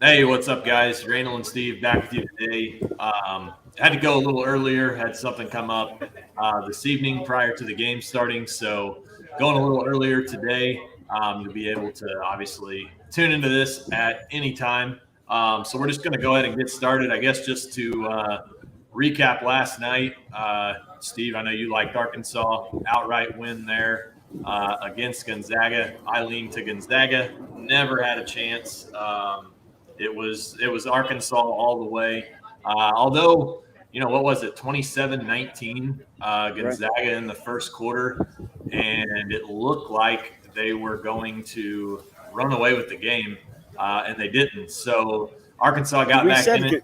Hey, what's up, guys? Randall and Steve back with you today. Had to go a little earlier, had something come up this evening prior to the game starting. So, going a little earlier today to be able to obviously tune into this at any time. So, we're just going to go ahead and get started. I guess just to recap last night, Steve, I know you liked Arkansas outright win there against Gonzaga. I lean to Gonzaga, never had a chance. It was Arkansas all the way. Although, what was it, 27-19 Right. Gonzaga in the first quarter, and it looked like they were going to run away with the game, and they didn't. So Arkansas got We back said, in it.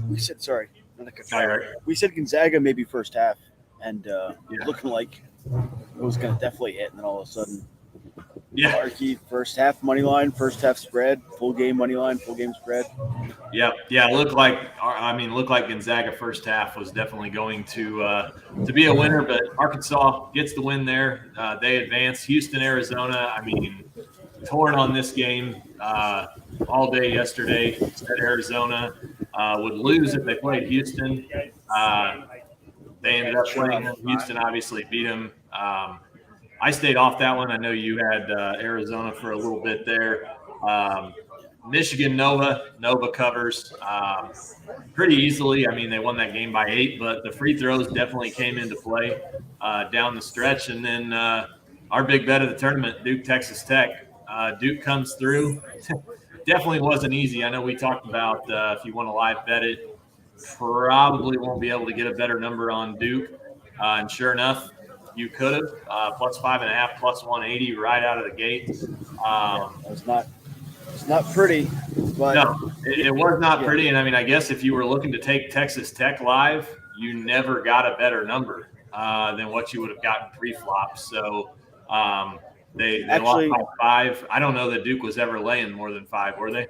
we said, sorry, not to cut No, you you're off. right. We said Gonzaga maybe first half, and Yeah, looking like it was going to definitely hit, and then all of a sudden, yeah, Arky, first half money line, first half spread, full game money line, full game spread. yeah, yeah. Looked like Gonzaga first half was definitely going to be a winner, but Arkansas gets the win there. They advance. Houston, Arizona. Torn on this game all day yesterday. Said Arizona would lose if they played Houston. Uh, they ended up Sure playing enough. them. Houston obviously beat them. I stayed off that one. I know you had Arizona for a little bit there. Um, Michigan Nova covers pretty easily. They won that game by 8, but the free throws definitely came into play down the stretch. And then our big bet of the tournament, Duke Texas Tech. Duke comes through. Definitely wasn't easy. I know we talked about if you want to live bet it, probably won't be able to get a better number on Duke. And sure enough, you could have plus 5.5, plus 180 right out of the gate. Yeah, Um, it's not pretty, but no, it was not yeah, pretty. And I guess if you were looking to take Texas Tech live, you never got a better number than what you would have gotten pre-flop. So um, they lost actually, by 5. I don't know that Duke was ever laying more than 5, were they?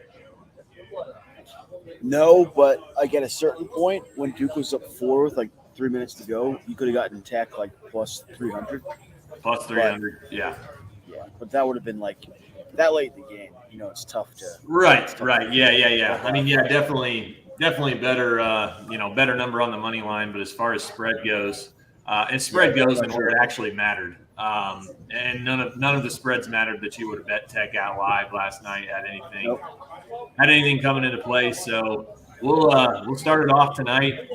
no, but like at a certain point when Duke was up four with like 3 minutes to go, you could have gotten Tech like plus 300. Plus But 300. Yeah. yeah, but that would have been like that late in the game. It's tough to Right, it's tough to right. Yeah, yeah, yeah. pull off. Yeah, definitely better, better number on the money line. But as far as spread goes, and Yeah, spread goes no, and where true. it actually mattered. And none of the spreads mattered that you would have bet Tech out live last night Nope. had anything coming into play. So we'll start it off tonight.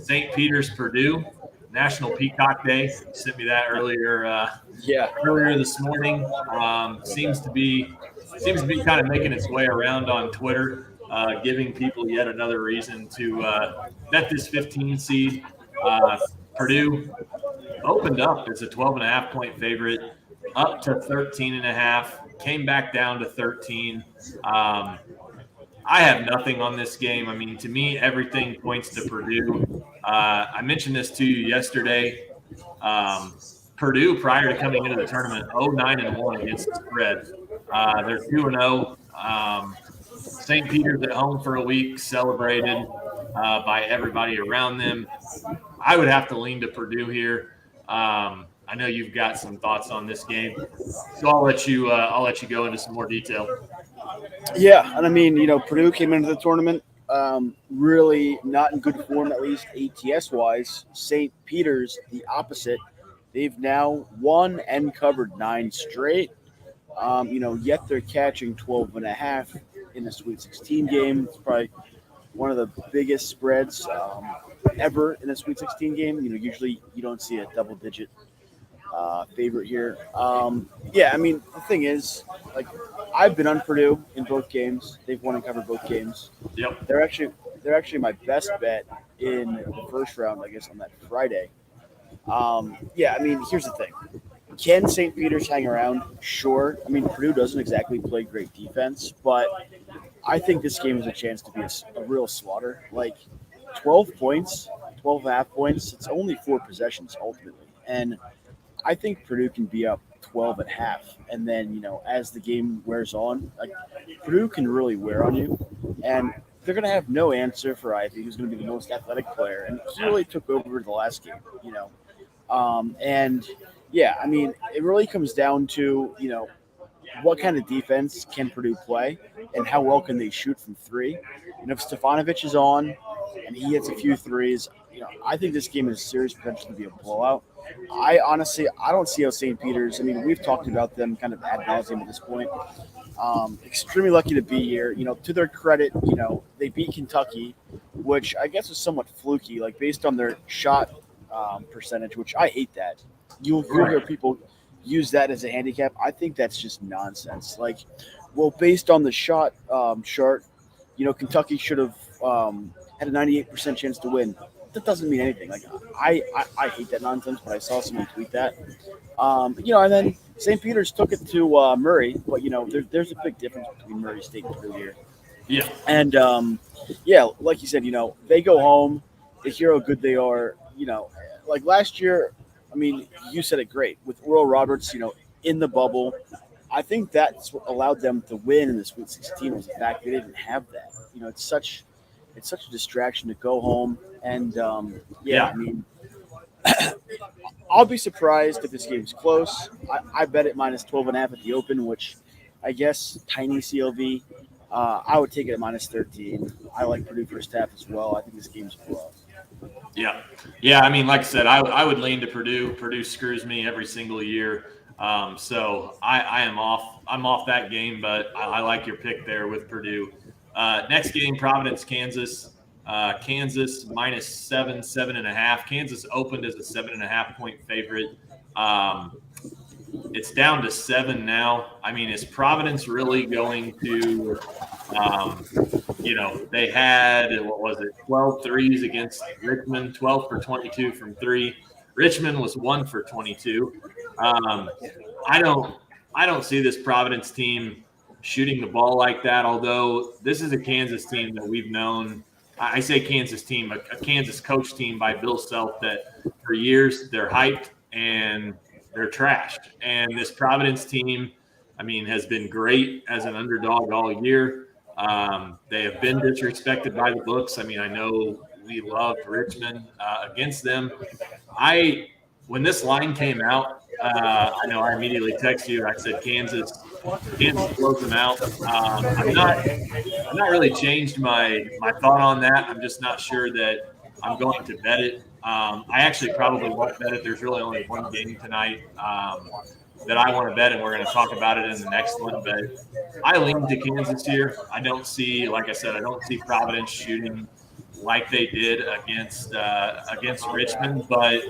St. Peter's Purdue National Peacock Day. You sent me that Yeah, earlier this morning. Seems to be kind of making its way around on Twitter, giving people yet another reason to bet this 15 seed. Uh, Purdue opened up as a 12.5 point favorite, up to 13.5, came back down to 13. Um, I have nothing on this game. To me, everything points to Purdue. I mentioned this to you yesterday. Um, Purdue, prior to coming into the tournament, 0-9-1 against the spread. They're 2-0. St. Peter's at home for a week, celebrated by everybody around them. I would have to lean to Purdue here. I know you've got some thoughts on this game, so I'll let you go into some more detail. yeah, and Purdue came into the tournament really not in good form, at least ATS wise. St. Peter's, the opposite. They've now won and covered nine straight. Yet they're catching 12 and a half in the Sweet 16 game. It's probably one of the biggest spreads ever in a Sweet 16 game. Usually you don't see a double digit favorite here. Yeah, the thing is, like, I've been on Purdue in both games. They've won and covered both games. Yep. They're actually they're actually my best bet in the first round, I guess, on that Friday. Yeah, here's the thing. Can St. Peter's hang around? Sure. Purdue doesn't exactly play great defense, but I think this game has a chance to be a real slaughter. Like 12 points, 12 and a half points, it's only four possessions ultimately. And I think Purdue can be up 12 at half. And then, as the game wears on, like Purdue can really wear on you. And they're going to have no answer for Ivy, who's going to be the most athletic player. And he really took over the last game. And yeah, it really comes down to, what kind of defense can Purdue play, and how well can they shoot from three? And if Stefanovic is on and he hits a few threes, I think this game has serious potential to be a blowout. I don't see how St. Peter's. I mean, we've talked about them kind of ad nauseum at this point. Extremely lucky to be here. To their credit, they beat Kentucky, which I guess was somewhat fluky, like based on their shot percentage, which I hate that. You'll hear people use that as a handicap. I think that's just nonsense. Based on the shot chart, Kentucky should have had a 98% chance to win. That doesn't mean anything. I hate that nonsense, but I saw someone tweet that. And then St. Peter's took it to Murray, but there's a big difference between Murray State and Purdue here. Yeah. And like you said, they go home. They hear how good they are. Like last year, I mean, you said it great with Oral Roberts. In the bubble, I think that's what allowed them to win in the Sweet 16 was the fact they didn't have that. It's such a distraction to go home. And, I mean, I'll be surprised if this game's close. I bet it minus 12.5 at the open, which I guess tiny CLV. I would take it at minus 13. I like Purdue first half as well. I think this game's a blowout. Yeah. Yeah, I mean, like I said, I would lean to Purdue. Purdue screws me every single year. So I'm off that game, but I like your pick there with Purdue. Next game, Providence, Kansas. Kansas minus 7.5. Kansas opened as a 7.5 point favorite. It's down to 7 now. I mean, is Providence really going to, they had, 12 threes against Richmond, 12 for 22 from 3. Richmond was 1 for 22. I don't see this Providence team shooting the ball like that, although this is a Kansas team that we've known. I say Kansas team, a Kansas coach team by Bill Self that for years they're hyped and they're trashed. And this Providence team, I mean, has been great as an underdog all year. They have been disrespected by the books. I mean, I know we loved Richmond against them. When this line came out, I know I immediately texted you. I said Kansas blows them out. I'm not really changed my thought on that. I'm just not sure that I'm going to bet it. I actually probably won't bet it. There's really only one game tonight that I want to bet, and we're going to talk about it in the next one. But I lean to Kansas here. I don't see Providence shooting like they did against Richmond. But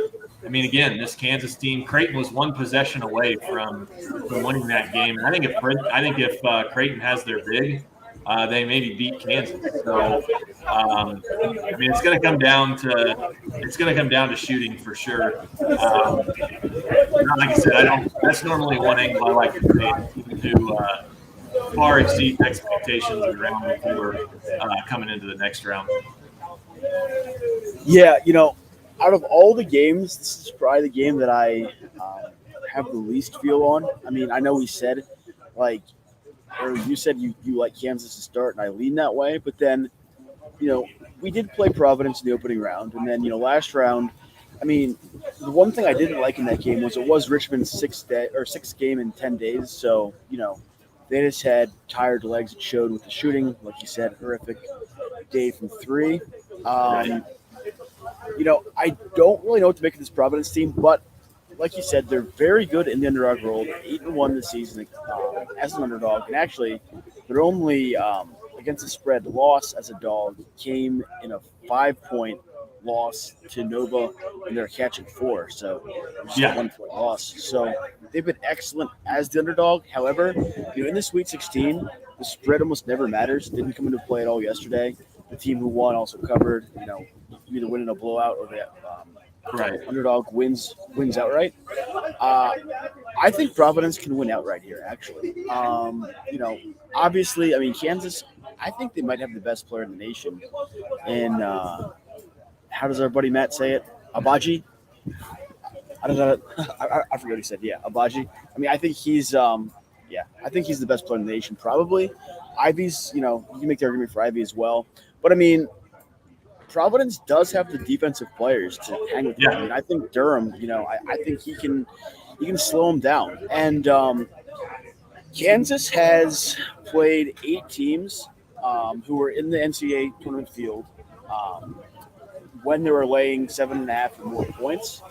I mean, again, this Kansas team, Creighton was one possession away from winning that game. And I think if Creighton has their big, they maybe beat Kansas. So I mean, it's going to come down to shooting for sure. Like I said, that's normally one angle I like to take to far exceed expectations of the round before coming into the next round. Yeah, out of all the games, this is probably the game that I have the least feel on. I mean, I know we said, you said you like Kansas to start, and I lean that way. But then, we did play Providence in the opening round. And then, last round, I mean, the one thing I didn't like in that game was Richmond's sixth game in 10 days. So, they just had tired legs. It showed with the shooting. Like you said, horrific day from 3. I don't really know what to make of this Providence team, but like you said, they're very good in the underdog role. They're 8-1 this season as an underdog, and actually, their only against the spread loss as a dog came in a 5-point loss to Nova, and they're catching 4, so just a 1-point loss. So they've been excellent as the underdog. However, in the Sweet 16, the spread almost never matters. It didn't come into play at all yesterday. The team who won also covered. You either win in a blowout or the underdog wins outright. I think Providence can win outright here, actually. Obviously, I mean, Kansas, I think they might have the best player in the nation. And how does our buddy Matt say it? Abaji? I don't know. I forget what he said. Yeah, Abaji. I mean, I think he's the best player in the nation, probably. Ivy's, you can make the argument for Ivy as well. But, I mean, Providence does have the defensive players to hang with them. I mean, I think Durham, I think he can slow him down. And Kansas has played 8 teams who were in the NCAA tournament field when they were laying 7.5 or more points.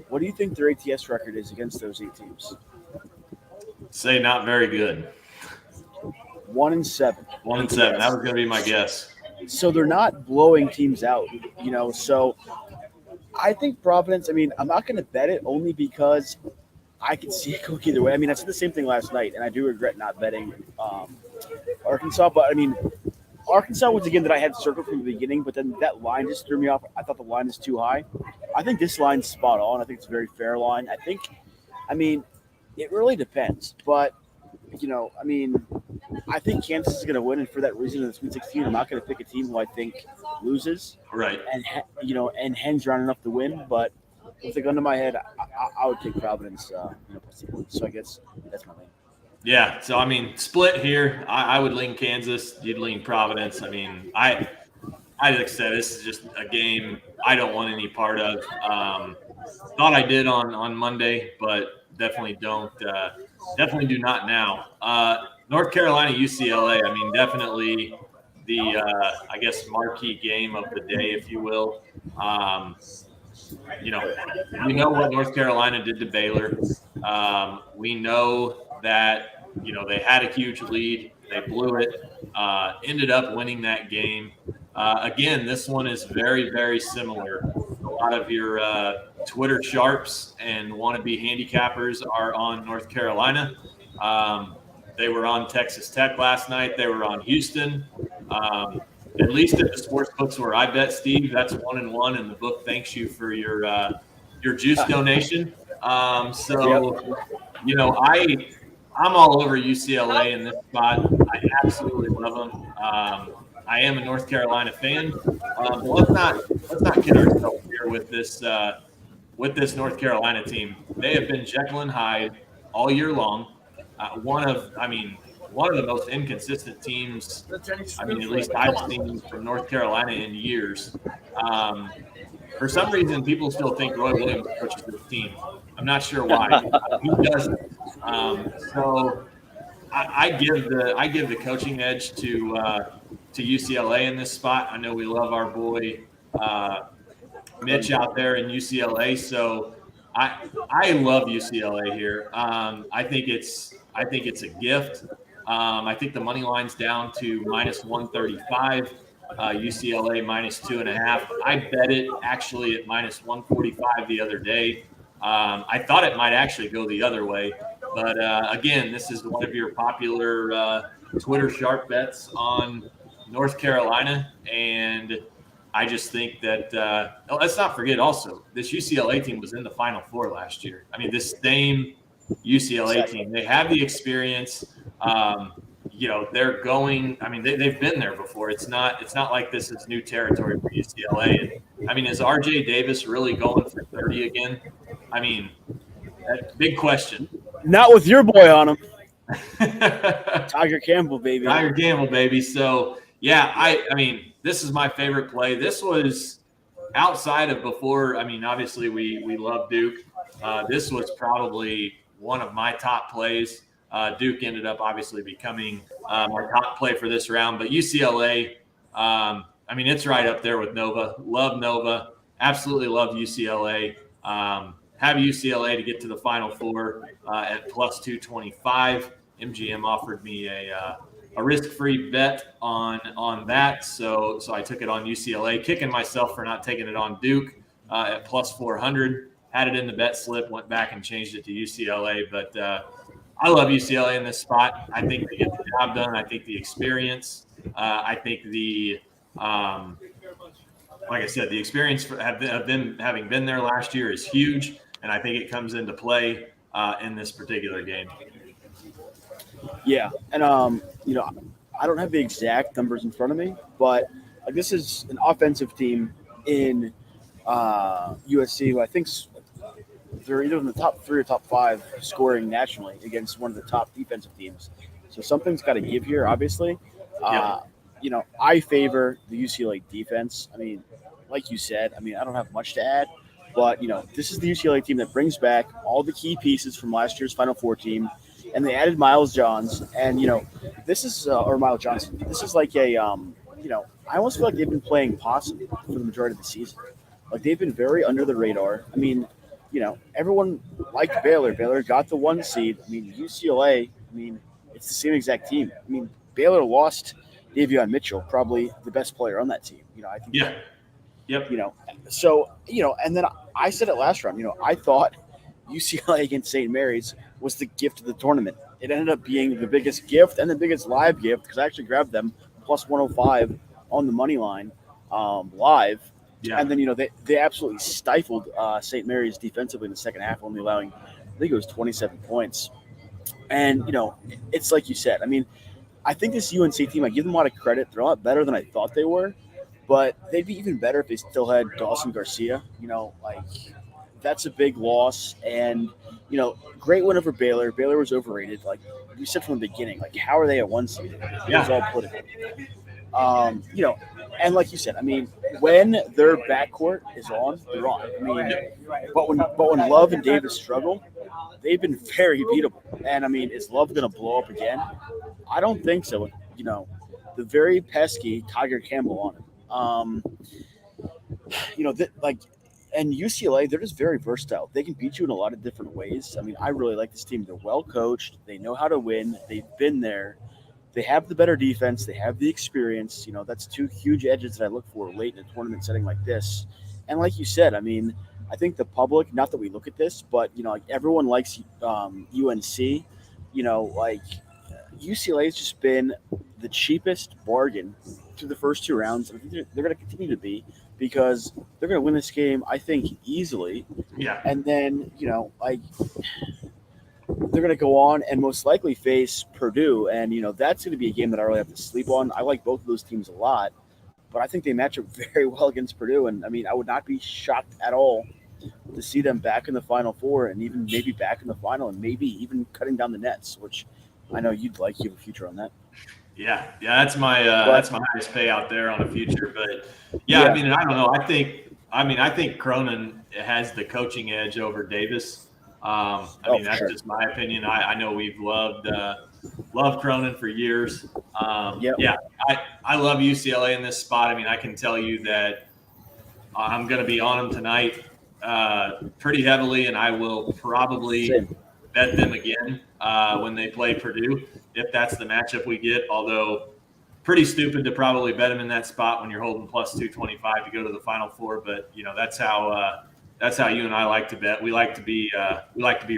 What do you think their ATS record is against those 8 teams? Say not very good. 1-7. 1-7. That was going to be my guess. So they're not blowing teams out, So I think Providence. I mean, I'm not going to bet it only because I could see it go either way. I mean, I said the same thing last night, and I do regret not betting Arkansas. But I mean, Arkansas was a game that I had circled from the beginning, but then that line just threw me off. I thought the line is too high. I think this line's spot on. I think it's a very fair line. I mean, it really depends. But, I think Kansas is going to win, and for that reason, in the Sweet 16, I'm not going to pick a team who I think loses. Right. And hangs around enough to win. But with a gun to my head, I would take Providence. So I guess that's my lane. Yeah, so I mean, split here. I would lean Kansas. You'd lean Providence. I mean, I like I said, this is just a game I don't want any part of. Thought I did on Monday, but definitely don't. Definitely do not now. North Carolina, UCLA. I mean, definitely the I guess marquee game of the day, if you will. We know what North Carolina did to Baylor. We know that, they had a huge lead. They blew it, ended up winning that game. Again, this one is very, very similar. A lot of your Twitter sharps and wannabe handicappers are on North Carolina. They were on Texas Tech last night. They were on Houston. At least at the sports books where I bet, Steve, that's 1-1, and the book thanks you for your juice donation. I'm all over UCLA in this spot. I absolutely love them. I am a North Carolina fan. But let's not kid ourselves here with this North Carolina team. They have been Jekyll and Hyde all year long. One of the most inconsistent teams, at least I've seen from North Carolina in years. For some reason, people still think Roy Williams coaches this team. I'm not sure why. He doesn't. So I give the coaching edge to UCLA in this spot. I know we love our boy Mitch out there in UCLA, so I love UCLA here. I think it's a gift. I think the money line's down to -135. UCLA -2.5. I bet it actually at -145 the other day. I thought it might actually go the other way, but again, this is one of your popular Twitter sharp bets on North Carolina, and I just think that let's not forget also this UCLA team was in the Final Four last year. I mean, this same UCLA team, they have the experience. They're going. I mean, they've been there before. It's not like this is new territory for UCLA. And, I mean, is RJ Davis really going for 30 again? I mean, big question. Not with your boy on him. Tiger Campbell, baby. Tiger Campbell, baby. So, yeah, I mean, this is my favorite play. This was outside of before. I mean, obviously we love Duke. This was probably one of my top plays. Duke ended up obviously becoming our top play for this round. But UCLA, it's right up there with Nova. Love Nova. Absolutely love UCLA. Have UCLA to get to the Final Four at +225. MGM offered me a risk-free bet on that, so I took it on UCLA, kicking myself for not taking it on Duke at +400. Had it in the bet slip, went back and changed it to UCLA, but I love UCLA in this spot. I think they get the job done. I think the experience. I think like I said, the experience of them having been there last year is huge, and I think it comes into play in this particular game. Yeah, and I don't have the exact numbers in front of me, but this is an offensive team in USC who I think they're either in the top 3 or top 5 scoring nationally against one of the top defensive teams. So something's got to give here, obviously. Yeah. I favor the UCLA defense. I mean, like you said, I don't have much to add, but, this is the UCLA team that brings back all the key pieces from last year's Final Four team and they added Miles Johns, and this is or Miles Johnson. This is like a I almost feel like they've been playing possum for the majority of the season. Like they've been very under the radar. I mean, everyone liked Baylor. Baylor got the 1 seed. I mean, UCLA. I mean, it's the same exact team. I mean, Baylor lost Davion Mitchell, probably the best player on that team. I think. Yeah. Yep. So and then I said it last round. I thought UCLA against St. Mary's was the gift of the tournament. It ended up being the biggest gift and the biggest live gift because I actually grabbed them plus 105 on the money line live. Yeah. And then, they absolutely stifled St. Mary's defensively in the second half, only allowing, I think it was 27 points. And, it's like you said. I mean, I think this UNC team, I give them a lot of credit. They're a lot better than I thought they were. But they'd be even better if they still had Dawson Garcia. That's a big loss. And, great win over Baylor. Baylor was overrated. Like we said from the beginning, how are they at 1 seed? It was all political. And like you said, I mean, when their backcourt is on, they're on. I mean, but when Love and Davis struggle, they've been very beatable. And I mean, is Love going to blow up again? I don't think so. The very pesky Tiger Campbell on him. And UCLA, they're just very versatile. They can beat you in a lot of different ways. I mean, I really like this team. They're well coached. They know how to win. They've been there. They have the better defense. They have the experience. That's 2 huge edges that I look for late in a tournament setting like this. And like you said, I mean, I think the public, not that we look at this, but, everyone likes UNC. UCLA has just been the cheapest bargain through the first 2 rounds. I think they're going to continue to be because they're going to win this game, I think, easily. Yeah. And then, they're going to go on and most likely face Purdue. And, that's going to be a game that I really have to sleep on. I like both of those teams a lot, but I think they match up very well against Purdue. And, I mean, I would not be shocked at all to see them back in the Final Four and even maybe back in the final and maybe even cutting down the nets, which I know you'd like. You have a future on that. Yeah, that's my highest payout there on a future. But I mean, I don't know. I think Cronin has the coaching edge over Davis. That's just my opinion. I know we've loved Cronin for years. Yeah, I love UCLA in this spot. I mean, I can tell you that I'm going to be on them tonight pretty heavily, and I will probably bet them again when they play Purdue, if that's the matchup we get. Although pretty stupid to probably bet them in that spot when you're holding plus 225 to go to the Final Four. But that's how you and I like to bet. We like to be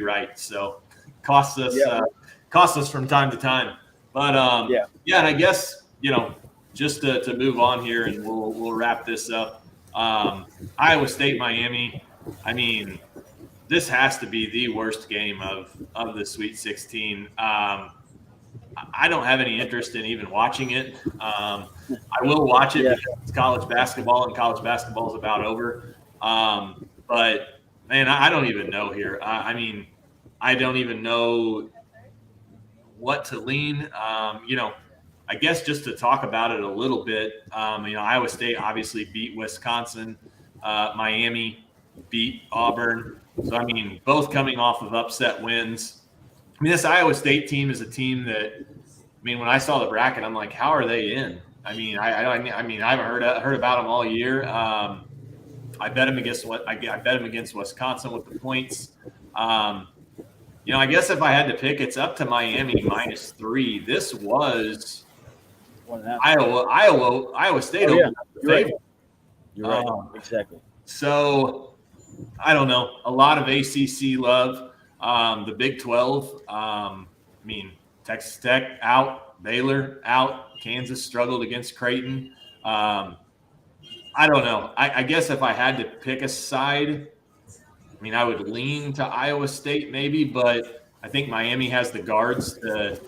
right. So costs us from time to time. But and I guess just to move on here, and we'll wrap this up. Iowa State, Miami. I mean, this has to be the worst game of the Sweet 16. I don't have any interest in even watching it. I will watch it because it's college basketball, and college basketball is about over. But, man, I don't even know here. I mean, I don't even know what to lean. I guess just to talk about it a little bit, Iowa State obviously beat Wisconsin. Miami beat Auburn. So, I mean, both coming off of upset wins. I mean, this Iowa State team is a team that, when I saw the bracket, I'm like, how are they in? I mean, I haven't heard about them all year. I bet them against Wisconsin with the points. I guess if I had to pick, it's up to Miami -3. This was Iowa State. You're right. You're right. Exactly. So I don't know. A lot of ACC love. The Big 12. Texas Tech out, Baylor out, Kansas struggled against Creighton. I don't know. I guess if I had to pick a side, I would lean to Iowa State maybe, but I think Miami has the guards to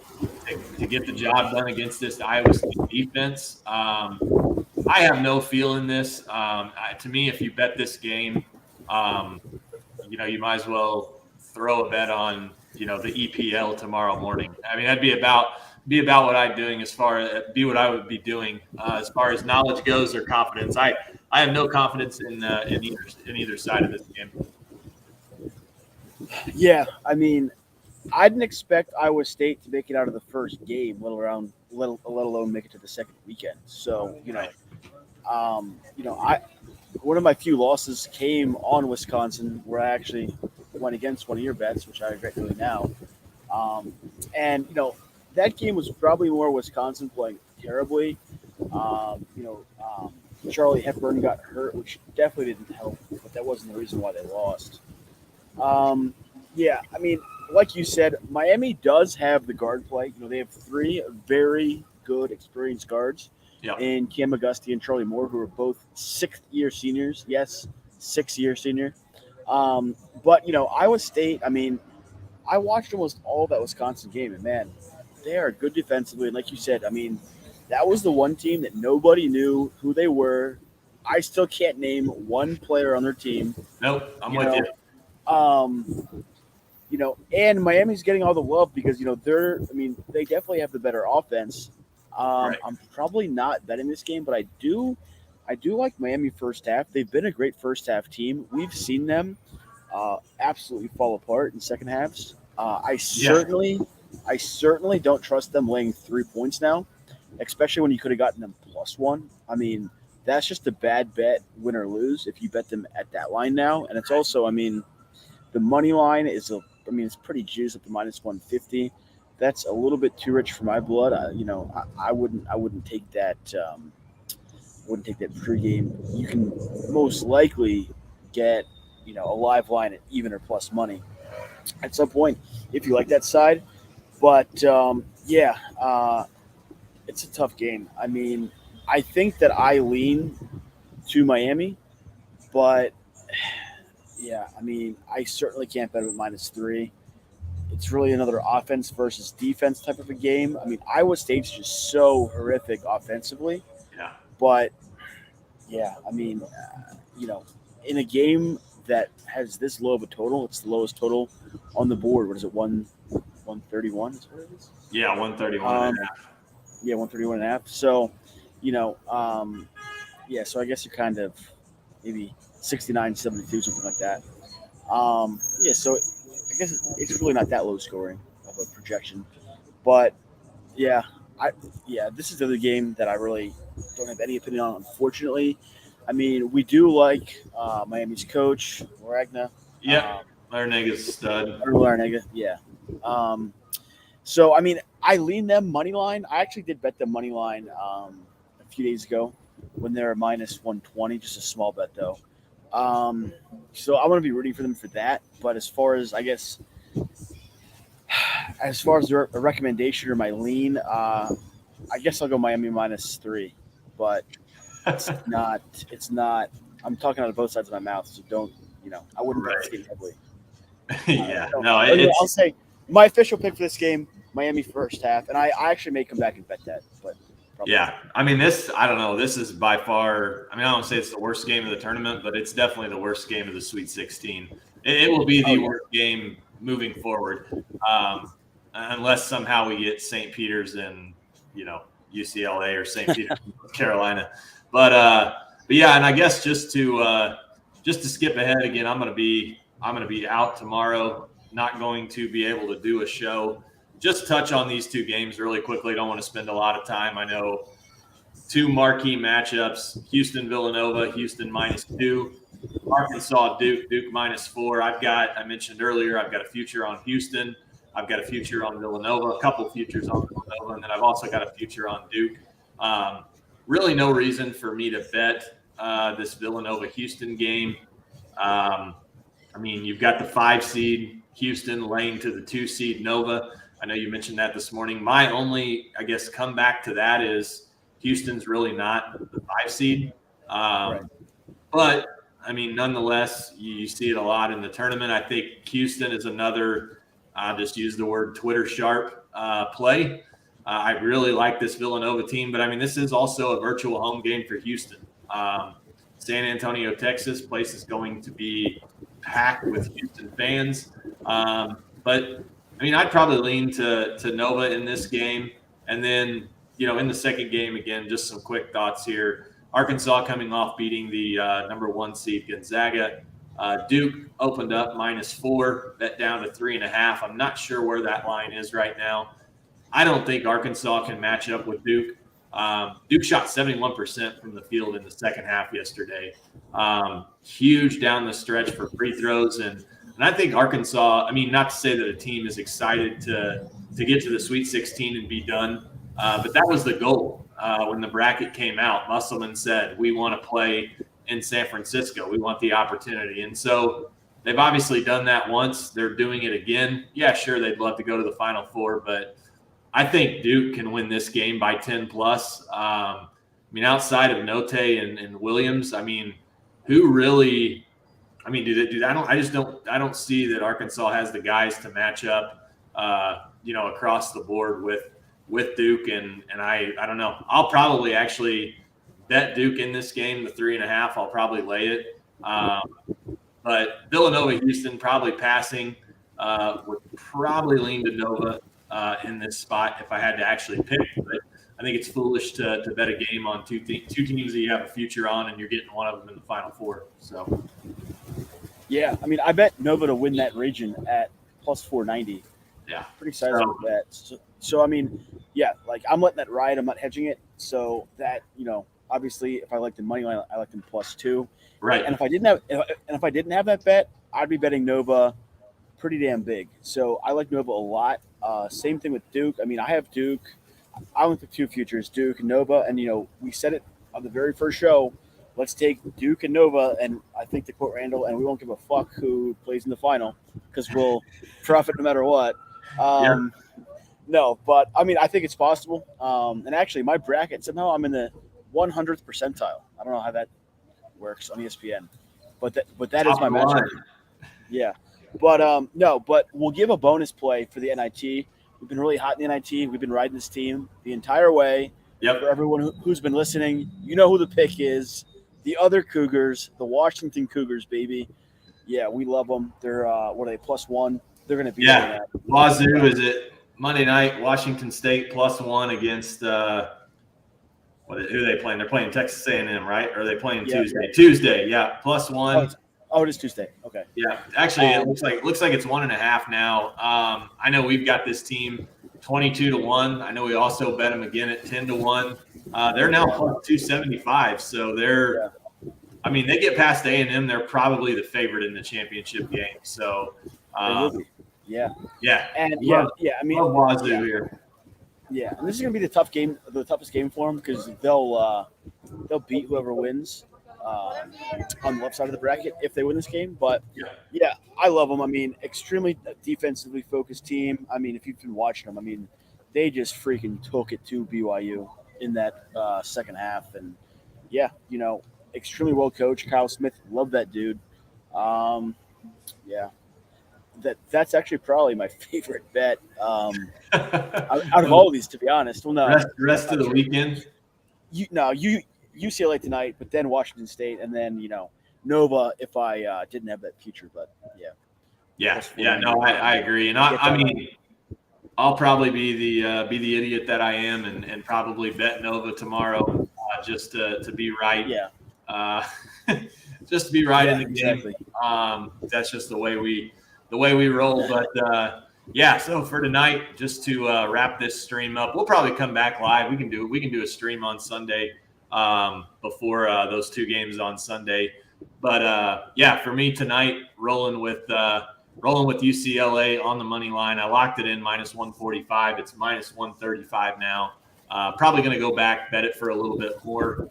get the job done against this Iowa State defense. I have no feel in this. To me, if you bet this game, you might as well throw a bet on, the EPL tomorrow morning. That'd be about what I'm doing what I would be doing as far as knowledge goes or confidence. I have no confidence in either side of this game. Yeah, I didn't expect Iowa State to make it out of the first game, let alone make it to the second weekend. So I one of my few losses came on Wisconsin, where I actually went against one of your bets, which I regret doing now. Um, and that game was probably more Wisconsin playing terribly. Um, you know, um, Charlie Hepburn got hurt, which definitely didn't help, but that wasn't the reason why they lost. Um, yeah, I mean, like you said, Miami does have the guard play. They have three very good, experienced guards Yeah. in Cam Auguste and Charlie Moore, who are both sixth-year seniors. Yes, six-year senior. But Iowa State. I mean, I watched almost all that Wisconsin game, and man, they are good defensively. And like you said, I mean, that was the one team that nobody knew who they were. I still can't name one player on their team. Nope, I'm with you. And Miami's getting all the love because they definitely have the better offense. Right. I'm probably not betting this game, but I do like Miami first half. They've been a great first half team. We've seen them absolutely fall apart in second halves. I certainly don't trust them laying 3 points now, especially when you could have gotten them +1. I mean, that's just a bad bet, win or lose, if you bet them at that line now. And it's also, the money line is it's pretty juiced at the -150. That's a little bit too rich for my blood. I wouldn't take that. Wouldn't take that pregame. You can most likely get a live line at even or plus money at some point if you like that side. But it's a tough game. I mean, I think that I lean to Miami, but yeah, I certainly can't bet it at -3. It's really another offense versus defense type of a game. Iowa State's just so horrific offensively. Yeah. But yeah, in a game that has this low of a total, it's the lowest total on the board. What is it? 131 is what it is? Yeah, 131 and a half. Yeah, 131 and a half. So, so I guess you're kind of maybe 69, 72, something like that. So I guess it's really not that low scoring of a projection. But this is the other game that I really don't have any opinion on, unfortunately. We do like Miami's coach, Laragna. Yeah, Larnaga's stud. Larnaga, yeah. I lean them money line. I actually did bet them money line a few days ago when they were -120, just a small bet though. So I'm gonna be rooting for them for that. But as far as their recommendation or my lean, I guess I'll go Miami -3. But it's not. I'm talking out of both sides of my mouth, so don't. I wouldn't bet this game heavily. I'll say my official pick for this game: Miami first half, and I actually may come back and bet that. But probably yeah, I don't know. This is by far. I don't say it's the worst game of the tournament, but it's definitely the worst game of the Sweet 16. It will be the worst game moving forward, unless somehow we get St. Peter's in, UCLA or St. Peter's, North Carolina. But yeah, and I guess just to skip ahead again, I'm gonna be out tomorrow. Not going to be able to do a show. Just touch on these two games really quickly. Don't want to spend a lot of time. I know two marquee matchups: Houston Villanova, Houston -2, Arkansas Duke, Duke -4. I mentioned earlier, I've got a future on Houston. I've got a future on Villanova, a couple futures on Villanova, and then I've also got a future on Duke. Really no reason for me to bet this Villanova-Houston game. You've got the 5 seed Houston laying to the 2 seed Nova. I know you mentioned that this morning. My only, comeback to that is Houston's really not the 5 seed. Right. But, nonetheless, you see it a lot in the tournament. I think Houston is another, I'll just use the word Twitter sharp play. I really like this Villanova team, but, this is also a virtual home game for Houston. San Antonio, Texas, place is going to be packed with Houston fans. But I'd probably lean to Nova in this game. And then, in the second game, again, just some quick thoughts here. Arkansas coming off beating the number 1 seed Gonzaga. Duke opened up -4, bet down to 3.5. I'm not sure where that line is right now. I don't think Arkansas can match up with Duke. Duke shot 71% from the field in the second half yesterday. Huge down the stretch for free throws. And I think Arkansas, I mean, not to say that a team is excited to get to the Sweet 16 and be done, but that was the goal. When the bracket came out, Musselman said, we want to play in San Francisco. We want the opportunity. And so they've obviously done that once. They're doing it again. Yeah, sure, they'd love to go to the Final Four, but I think Duke can win this game by 10 plus. I mean, outside of Note and Williams, I mean, who really? I mean, I don't see that Arkansas has the guys to match up, across the board with Duke, and I don't know. I'll probably actually bet Duke in this game, the 3.5. I'll probably lay it. But Villanova, Houston, probably passing. Would probably lean to Nova in this spot if I had to actually pick. But I think it's foolish to bet a game on two teams that you have a future on, and you're getting one of them in the Final Four. So, yeah, I mean, I bet Nova to win that region at plus 490. Yeah, pretty sizable bet. So I mean, yeah, like I'm letting that ride. I'm not hedging it. So that obviously, if I liked the money line, I liked them +2. Right. And if I didn't have that bet, I'd be betting Nova pretty damn big. So I like Nova a lot. Same thing with Duke. I mean, I have Duke. I went to 2 futures, Duke and Nova, and we said it on the very first show. Let's take Duke and Nova, and I think to quote Randall, and we won't give a fuck who plays in the final because we'll profit no matter what. No, but I mean, I think it's possible. And actually, my bracket somehow I'm in the 100th percentile. I don't know how that works on ESPN, but that is my matchup. Yeah, but no, but we'll give a bonus play for the NIT. We've been really hot in the NIT. We've been riding this team the entire way. Yep. For everyone who's been listening, you know who the pick is. The other Cougars, the Washington Cougars, baby. Yeah, we love them. They're what are they, +1? They're going to be that. Wazoo, is it Monday night? Washington State +1 against who are they playing? They're playing Texas A&M, right? Or are they playing Tuesday? Right. Tuesday, yeah, +1. Oh, it is Tuesday. Okay. Yeah, actually, it looks like it's 1.5 now. I know we've got this team 22-1. I know we also bet them again at 10-1. They're now +275. So they're, I mean, they get past A&M. They're probably the favorite in the championship game. So, yeah. And I mean, Wazoo here. Yeah, and this is gonna be the toughest game for them because they'll beat whoever wins on the left side of the bracket if they win this game. But yeah, I love them. I mean, extremely defensively focused team. I mean, if you've been watching them, I mean, they just freaking took it to BYU in that second half, and extremely well coached. Kyle Smith, love that dude. That's actually probably my favorite bet out of all of these, to be honest. Well, no, rest of the weekend. UCLA tonight, but then Washington State, and then Nova if I didn't have that future. But no, I agree, and I mean, I'll probably be the idiot that I am, and probably bet Nova tomorrow just to be right. Yeah. Just to be right in the game. Exactly. That's just the way we roll. But so for tonight, just to wrap this stream up, we'll probably come back live. We can do a stream on Sunday before those 2 games on Sunday. But for me tonight, rolling with UCLA on the money line. I locked it in -145. It's -135 now. Probably going to go back, bet it for a little bit more.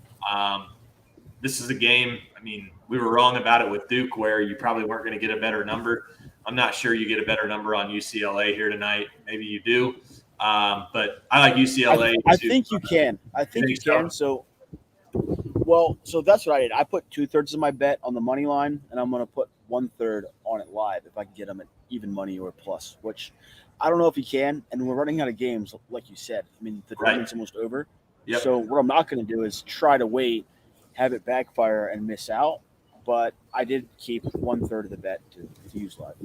This is a game. I mean, we were wrong about it with Duke, where you probably weren't going to get a better number. I'm not sure you get a better number on UCLA here tonight. Maybe you do. But I like UCLA. I think you can. I think you can. So that's what I did. I put 2/3 of my bet on the money line, and I'm going to put 1/3 on it live if I can get them at even money or plus, which I don't know if you can. And we're running out of games, like you said. I mean, the tournament's almost over. Yep. So what I'm not going to do is try to wait, have it backfire, and miss out. But I did keep 1/3 of the bet to use live.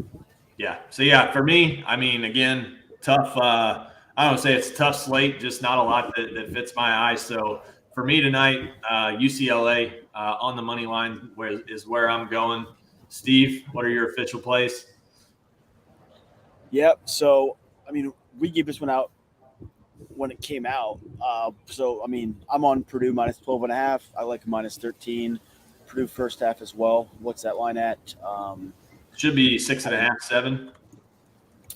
Yeah. So, for me, I mean, again, tough. I don't say it's a tough slate, just not a lot that fits my eye. So, for me tonight, UCLA on the money line is where I'm going. Steve, what are your official plays? Yep. So, I mean, we gave this one out when it came out. So, I mean, I'm on Purdue minus 12.5. I like minus 13. Purdue first half as well. What's that line at? Should be 6.5, 7.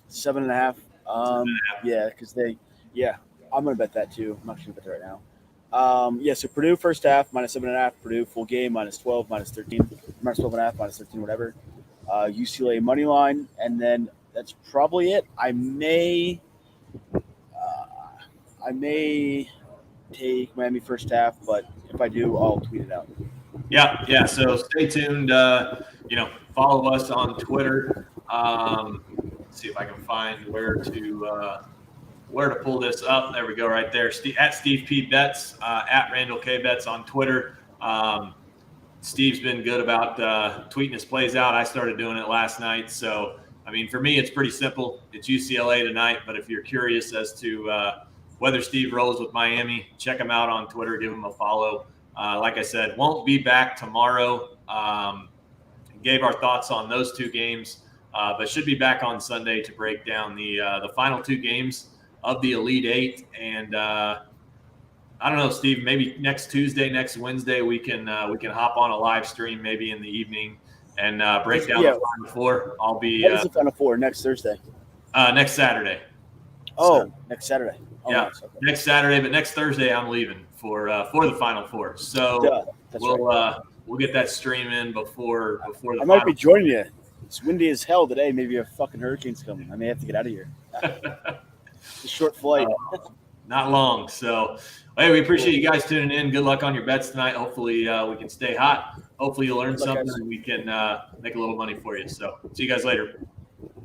7.5. Yeah, because I'm going to bet that too. I'm actually going to bet that right now. So Purdue first half, minus 7.5. Purdue full game, minus 12, minus 13. Minus 12.5, minus 13, whatever. UCLA money line. And then that's probably it. I may take Miami first half, but if I do, I'll tweet it out. Yeah. So stay tuned. Follow us on Twitter. Let's see if I can find where to pull this up. There we go, right there. At Steve P Bets, at Randall K Bets on Twitter. Steve's been good about tweeting his plays out. I started doing it last night. So, I mean, for me, it's pretty simple. It's UCLA tonight. But if you're curious as to whether Steve rolls with Miami, check him out on Twitter. Give him a follow. Like I said, won't be back tomorrow. Gave our thoughts on those two games, but should be back on Sunday to break down the final two games of the Elite Eight. And I don't know, Steve, maybe next Tuesday, next Wednesday, we can hop on a live stream maybe in the evening and break down the Final Four. I'll be. What is the Final Four next Thursday? Next Saturday. Next Saturday. Nice. Okay. Next Saturday, but next Thursday I'm leaving for the Final Four. So we'll get that stream in before the. I might be joining you. It's windy as hell today. Maybe a fucking hurricane's coming. I may have to get out of here. It's a short flight. Not long. So, hey, we appreciate you guys tuning in. Good luck on your bets tonight. Hopefully, we can stay hot. Hopefully, you'll learn something and we can make a little money for you. So, see you guys later.